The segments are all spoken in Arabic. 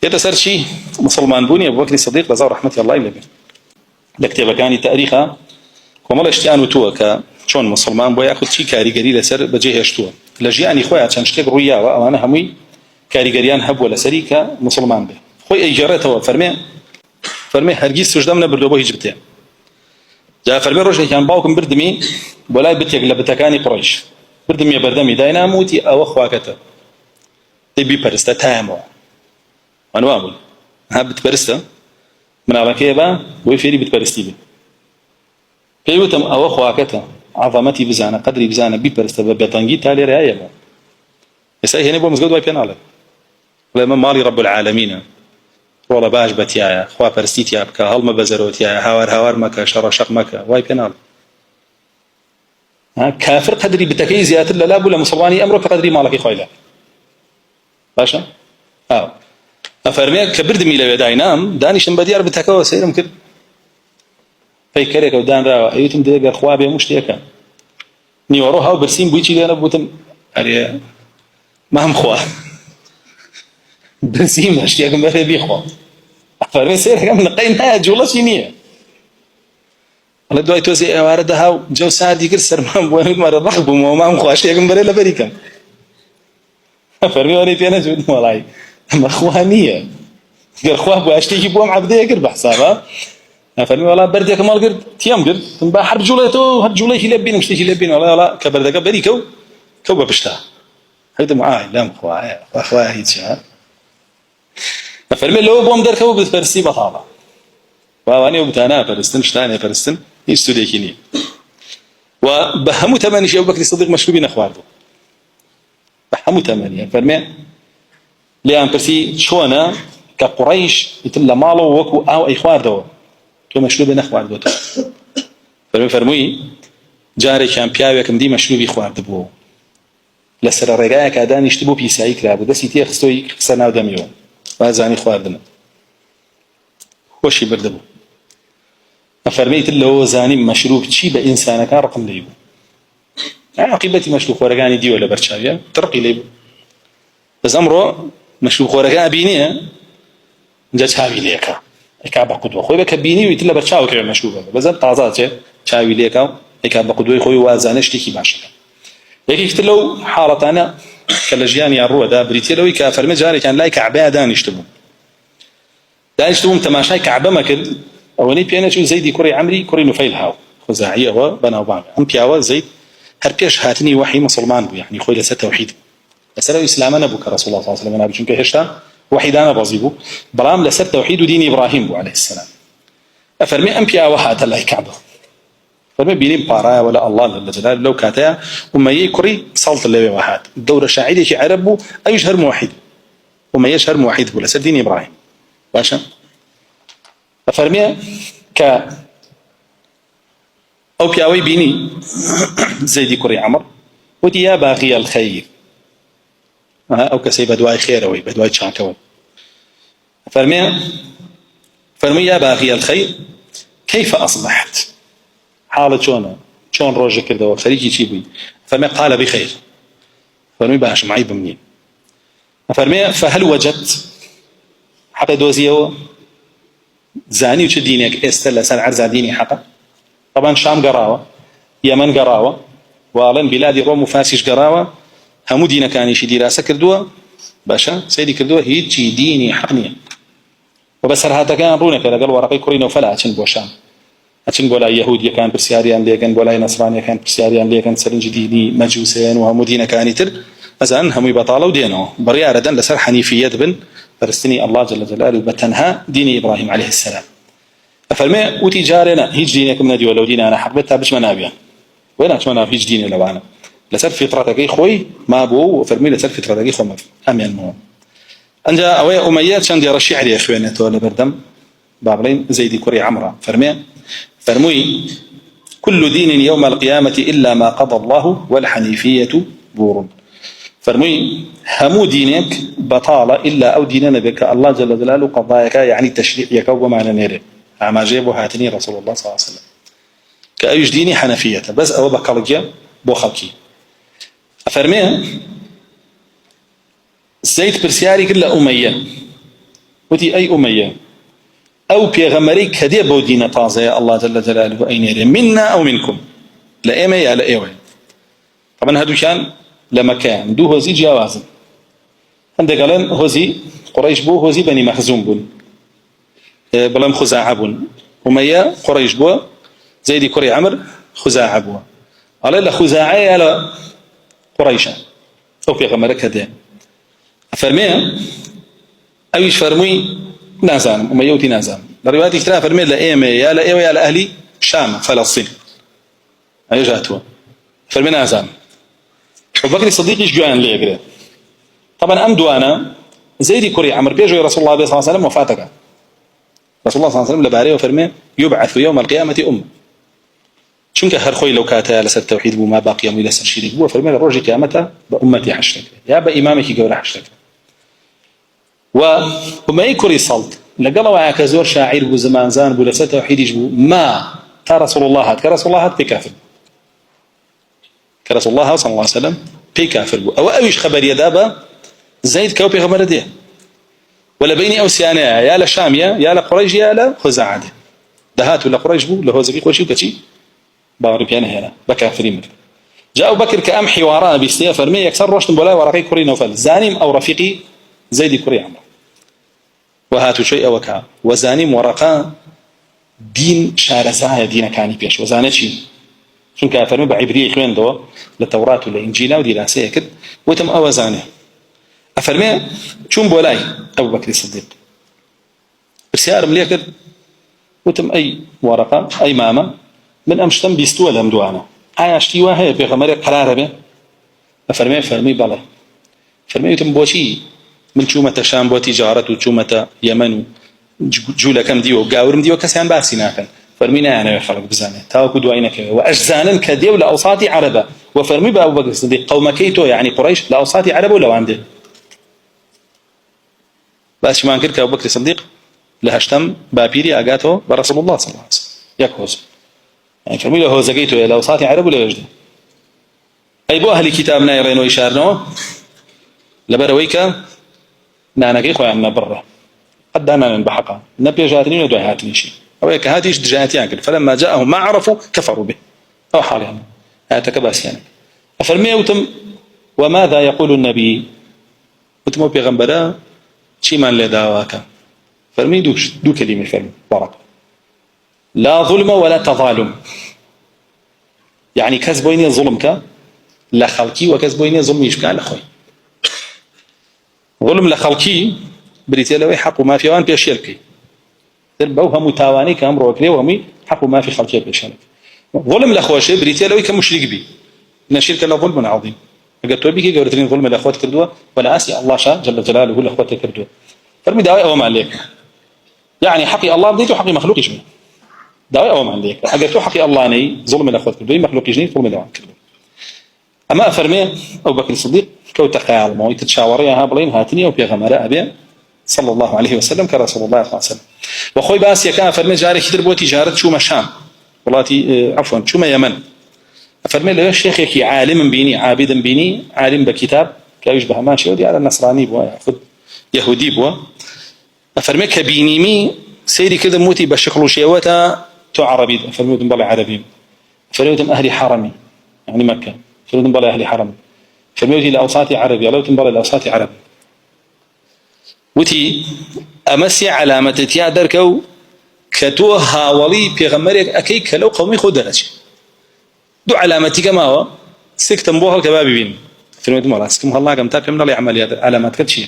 يتسر شيء مسلمان بوني أبو بكر الصديق لزار رحمة الله إلا به لكتب كان تاريخها ومال اشتيان وتوكا شون مسلمان بو ياخذ شي كاريغري لسر بجيه اشتو لجياني خويا عشان اشتغل رويا وانا همي كاريغريان هب ولا سريكا مسلمان به خوي اجرته فرمي هرجيس سجدمنا بردوبه هجبته جاء فرمي رجل كان باوكم بردمي ولا بتيق لبتكاني قريش بردمي بردمي داينا موتي او اخواكته تبي برستا تامو انا اقول ها بتبرستا من على كيبا ويفيري بتبرستي بي كيوتم او اخواكته عظمتي بزانه قدري بزانه بيبرست بطنجي تالي رعايه يسأل هنا بو مزقود واي بيناله لما مالي رب العالمين والله باش بتيايا خوا برستيتيا بك هل بزروتيا هاور مكا شرشق مكا واي بيناله كافر قدري بتكي زيات لا بولا مسلماني امرك قدري مالك خويله باشا افرمي كبرد ميله داينام دانيش بديار بتكو سيرم كده فيكرك ودان را ايتم دغه خوابه مشتيكا ني وروها برسيم بويتي لنا بوتم اري ما هم خوا برسيم اشتيكا ما في بيخوا فرمي سير كم نقينا جوله سينيه الله دوي توزي واردها جو سادي كر سرمان بو مره رغب ما هم خوا اشتيكا بريلا بريكم فرمي وري فينا جود والله ما خوانيه غير خوا بو اشتيكي بو عبديه كر بحسابها فرمي والله بردك مال قرد تيام قرد تنبا حرب جولته هاد جوله يلبين مشتي يلبين والله كبردك بريكو كوبا بشتا هيدا معاي لا اخويا هيك فرمي لو بوم دركو بفرسي بطاله واني وبتانا فرستن شتاني فرستن يستوديكيني وبهموا ثمانية شيء ابو بكر الصديق مشروبين اخوانه بهموا ثمانية فرمي لان برسي شونا كقريش يتلا ماله وكو او اخوار دو تو مشروب نخوارد بوتو فرموي جاري كان بياوكم دي مشروبي خوارد بو لسر الرقايا كادان يشتبو بيساي كرابو دسي تيه خستوي خسرناو دميو وازاني خواردنا وشي بردبو فرميت له زاني مشروب شي بإنسانة كان رقم ليبو عاقبتي مشروب خورقاني دي ولا برشاوية ترقي ليبو بس أمره مشروب خورقاني بينيه جاج هاوي ليكا اكابا قدوه خوي بكبيني ويتلا برچاو كره مشروبه بزن تازه چاوي ليكا اكابا قدوه خوي وازانشتي باشا يكي كتلو حالتانا كلجياني الرو دا بريتيلوي كفرمي جاري كان لايك عباده دانشتبو تماشاي كعبه مكد اوني بيانشو زيدي كوري عمري كوري نفيل هاو خزاعيه وبنا وبان ام بياوا زيد هر بيش هاتني وحي مسلمان بو يعني خوي لسه توحيد لسه اسلامنا بو رسول الله صلى الله عليه وسلم بچونك هشتا وحيدانا بازيبو برام لسر توحيد دين إبراهيم بو عليه السلام أفرمي أنبياء وحات الله كعبه فرمي بيني بارايا ولا الله جل جلاله لو كاتيا وما يكري صلت الله وحات الدورة الشاعرية في عربه أيشهر موحد وما يشهر موحد بو لسر دين إبراهيم باشا أفرمي ك أو بياوي بيني زيدي كري عمر ودي يا باغي الخير أو كسي بدواي خير أو بدواي شاكوي فرمي يا باغي الخير كيف أصبحت حالة شون روجك كده وخريجي تشيبي فرمي قال بخير فرمي باش معي بمنين فرمي فهل وجدت حتى دوزيه زاني وش دينك استلا سن عرز ديني حقا طبعا شام قراوة يمن قراوة والن بلاد روم وفاسش قراوة همو دينا كان يشي دراسة كردوها باشا سيدي كردوها هيجي ديني حقنية وبسر هذا كان رونك لقال ورقي كورينا وفلا أتشن بوشام أتشن بولا يهودي كان برسياريان ليكن بولا نصراني كان برسياريان ليكن سرنج ديني مجوسين وهمو دينا كان يتر أزان همو يبطالوا دينه بريا ردن لسر حنيفية بن فرستني الله جل جلاله بتنها دين إبراهيم عليه السلام فالماء وتجارنا هيج دينك من دي ولو دينا أنا حبيتها بش منابيا وين أش مناب هيج ديني لو أنا لسر فطرتك خوي ما بو وفرمي لسر فطرتك خو ما أمين المهم أنجا أوي أميات شان ديار الشعر يا أخواني تولى بردم بابلين زيدي كوري عمرة فرموي كل دين يوم القيامة إلا ما قضى الله والحنيفية بور فرموي همو دينك بطالة إلا أو ديننا بك الله جل جلاله قضايك يعني تشريع يكوب معنا نيره عما جيبه هاتني رسول الله صلى الله عليه وسلم كأيش ديني حنفية بس أو بقلقيا بوخلكي فرمي زيد برسياري كلا أمية وتي أي أمية أو بيغمري كدي بودينا طازة الله جل جلاله أين منا أو منكم لا إما يا لا إيوه طبعا هادو كان لما كان دو هزي جوازا عندك قالن هزي قريش بو هزي بني مخزوم بون بلام خزاعة بون أمية قريش بو زيدي كري عمر خزاعة بو على لا خزاعة على قريشة أو بيغمري كدي فرمي أيش فرمي نازم أمية وتي نازم الروايات اشتراها فرمي لا إيما يا لا إيوه يا لا أهلي شام فلسطين أي جاتوا فرمي نازم أبو بكر الصديق إيش جوان لي أقرأ طبعا أم دوانا زيدي كري عمر بيجوا رسول الله صلى الله عليه وسلم وفاتك رسول الله صلى الله عليه وسلم لباريه وفرمي يبعث يوم القيامة أمة شنك هرخوي لو كاتا لسد التوحيد وما باقي يوم لسد الشريك هو فرمي الرجل قيامته بأمتي حشرك يا بإمامك قول حشرك وما يكري صلت لقلوا عاك زور شاعر وزمان زان بو لسد التوحيد يجبو ما كرسول الله هات كرسول الله هات بكافر كرسول الله صلى الله عليه وسلم بكافر بو أو أيش خبر يدابا زيد كوبي خبر ديه ولا بيني أو سيانة يا لشامية يا لقريش يا لخزاعة دهات ولا قريش بو له زبيق وشي وكشي بارو بيانا هنا بكافرين مثل جاء أبو بكر كأم حواران بيستيا فرمي يكسر روشتن بولاي ورقي كوري نوفل زانيم أو رفيقي زيدي كوري عمر وهاتوا شيء وكا وزانيم ورقا دين شارزايا دين كاني بيش وزانة شي شون كافرمي بعبرية خوين دو للتوراة والإنجيل ودي لاسيه كد وتم أوزانه أفرمي شون بولاي أبو بكر الصديق برسيار مليكر وتم أي ورقة أي ماما من أمشتم بيستوى لهم دوانا عاشتي واهي بيغمري قرار به فرمي بلا فرمي وتم بوشي من شومة شام بو تجارة وشومة يمن جولة كم ديو قاورم ديو كسيان باسي ناكن فرمينا أنا خلق بزانه تاكو دوائنك وأجزانا كديو لأوساطي عربة وفرمي بأبو بكر الصديق قوم كيتو يعني قريش لأوساطي عربة ولو عنده بس ما انكر أبو بكر الصديق لهشتم بابيري أجاته برسول الله صلى الله عليه وسلم يكوز يعني فرمي له هو زكيته لأوساطي عربة ولا يجده أي بو أهل كتابنا يرينو يشارنو لبرويك نانكي خويا عنا برا قد أنا بحقا نبي جاتني ودعي هاتني شيء أو هيك هاتيش دجاتي عنك فلما جاءهم ما عرفوا كفروا به أو حال يعني هاتك باس يعني أفرمي وتم وماذا يقول النبي وتم بيغمبرا شي من لداواك فرمي دو كلمة فرمي بارك لا ظلم ولا تظالم يعني كسبويني ظلمك لا خلقي وكسبويني ظلمي يشكال أخوي ظلم لخلقي بريتي لوي حق ما في وان بيشيلكي بوها متاواني كامر وكلي وهمي حق ما في خلقي بيشيلك ظلم لاخواشي بريتي لوي كمشرك بي نشيلك لا ظلم عظيم قلت بك قولتني ظلم الاخوات كردوا ولا اسي الله شاء جل جلاله الاخوات كردوا فرمي داوي او ما عليك يعني حقي الله بديته حقي مخلوق يجمع داوي او ما عليك اجرتو حقي الله ني ظلم الاخوات كردوا مخلوق يجني ظلم الاخوات كردوا اما فرمي ابو بكر الصديق كوتقى على الموت تشاوريها بلين هاتني وبيغمر ابي صلى الله عليه وسلم كرسول الله صلى الله عليه وسلم واخوي باس كان فرمي جاري كدر بو تجاره شو مشام ولاتي عفوا شو ما يمن فرمي له الشيخ يكي عالم بيني عابد بيني عالم بكتاب كيشبه ماشي ودي على النصراني بو ياخذ يهودي بو فرمي كبينيمي سيدي كذا موتي بشكل شيوتا تو عربي فرمي دم عربي فرمي دم اهل حرمي يعني مكه فرمي دم اهل حرمي فرمي الاوساطي عربي لو تنبر الاوساطي عربي وتي امسي علامه تيا دركو كتو هاولي بيغمرك اكيك لو قومي خدرج دو علامتي كما هو سكتم بوها كبابي بين فرمي دم راسكم الله كم تاب من العمليات علامات كل شيء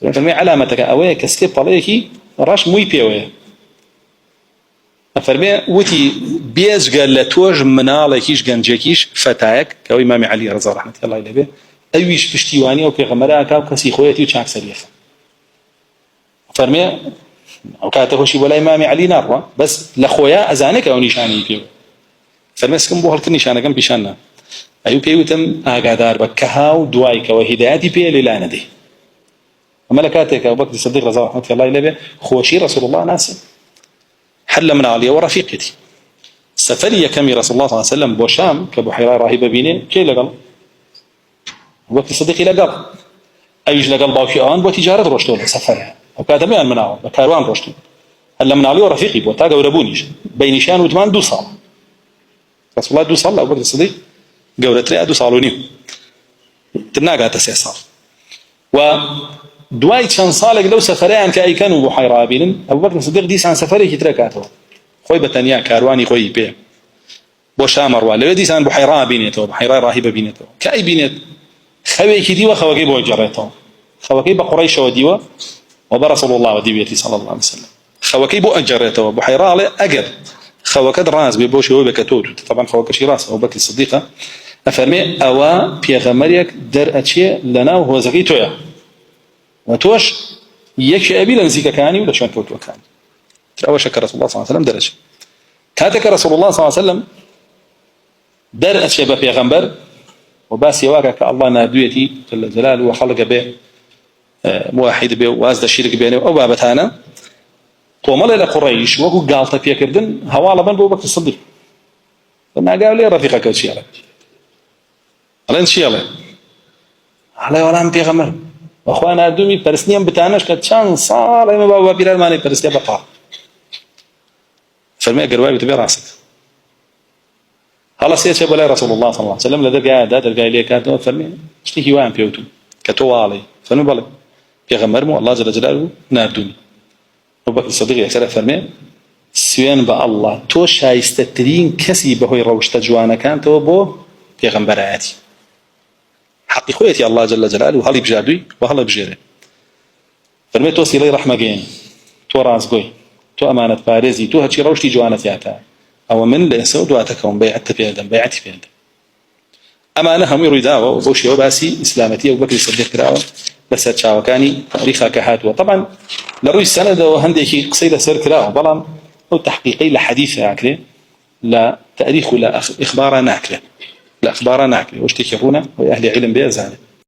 فرمي علامتك اوي كسكيب عليكي راش موي بيوي فرمي وتي بيز قال لتوج منالكيش جنجكيش فتاك كو امام علي رضي الله رحمه الله عليه ايش بشتيواني او بيغمرك او كسي خويتي وشاك سريخ فرمي او كاته شي ولا امام علي نار بس لخويا ازانك او نشاني بيو فرمسكم بو هلك نشانه كم بيشانا ايو كيوتم اغادار بكهاو دوايك وهدايتي بي للاندي وملكاتك ابو بكر الصديق رضي الله عنه الله عليه خوشي رسول الله ناس حل من علي ورفيقتي سفريه كم رسول الله صلى الله عليه وسلم بوشام كبحيره راهبه بيني كي لقل ابو بكر الصديق لقل ايش لقل باوشي ان بو تجاره روشتو سفرها أو كاتبيان مناوة بكاروان روشتي هلا من عليه رفيقي بو تاقا وربونيش بينشان وثمان 2 صال رسول الله 2 صال أبو بكر الصديق قولت لي 2 صالونيو تناقا 9 صال ودواي كان صالك لو سفريان كأي كانوا بحيرة بينن أبو بكر الصديق ديس عن سفري كتركاته خوي بتنيا كارواني خوي بيه بو شامر ولا ديس عن بحيرة بينته بحيرة راهبة بينته كأي بينت خوي كديوا خوي بو جريته خوي بقريش وديوا وبرسول الله وديبيتي صلى الله عليه وسلم خوي بو أجريته بحيرة على أجر خوي كد راس بيبوش هو بكتوت طبعا خوي كشي راس أبو بكر الصديق أفرمي أوا بيغمريك در أشياء لنا وهو زكيتويا وتوش يكشي أبي لنزيك كاني ولا شون كوتو كاني ترى شكر رسول الله صلى الله عليه وسلم درجة كاتك رسول الله صلى الله عليه وسلم در أشياء بيغمبر وباس يواقع الله نادويتي جل جلاله وخلق به موحد به وازد الشرك بينه أو بابتانا قوم إلى قريش وهو قالت فيها كردن هوالا بن أبو بكر الصديق فما قال لي رفيقك وشي عليك على شيء على ولا أم بيغمر وأخوانا دومي برسنيم بتانش كتشان صار ما بابا بيرال ماني برسني بقى فرمي قرواي بتبي راسك خلاص يا شباب رسول الله صلى الله عليه وسلم لذا قاعد هذا قاعد لي كانت فرمي اشتكي وين بيوتو كتوالي فرمي بالله بيغمر مو الله جل جلاله نادوني أبو بكر الصديق يكسر فرمي سوين بالله تو شايستترين كسي بهوي روشت جوانا كان تو بو بيغمبراتي حقي خويتي الله جل جلاله وهلي بجادوي وهلا بجيري فرمي تو سيلي رحمة جين تو رازقوي تو أمانة بارزي تو هاتشي روشتي جوانتياتا أو من ليسو دواتكم بيعت في آدم بيعت في آدم أمانة هم يريداوا وبوشي وباسي إسلامتي وبكر الصديق كراوا بس هاتشاوا كاني تاريخها كهاتوا طبعا لروي السند وهندي قصيدة سر كراوا بلان أو تحقيقي لحديث عكري لا تاريخ لا إخبار ناكله لا أخبار ناكله واشتكرونا وأهل علم بيزانه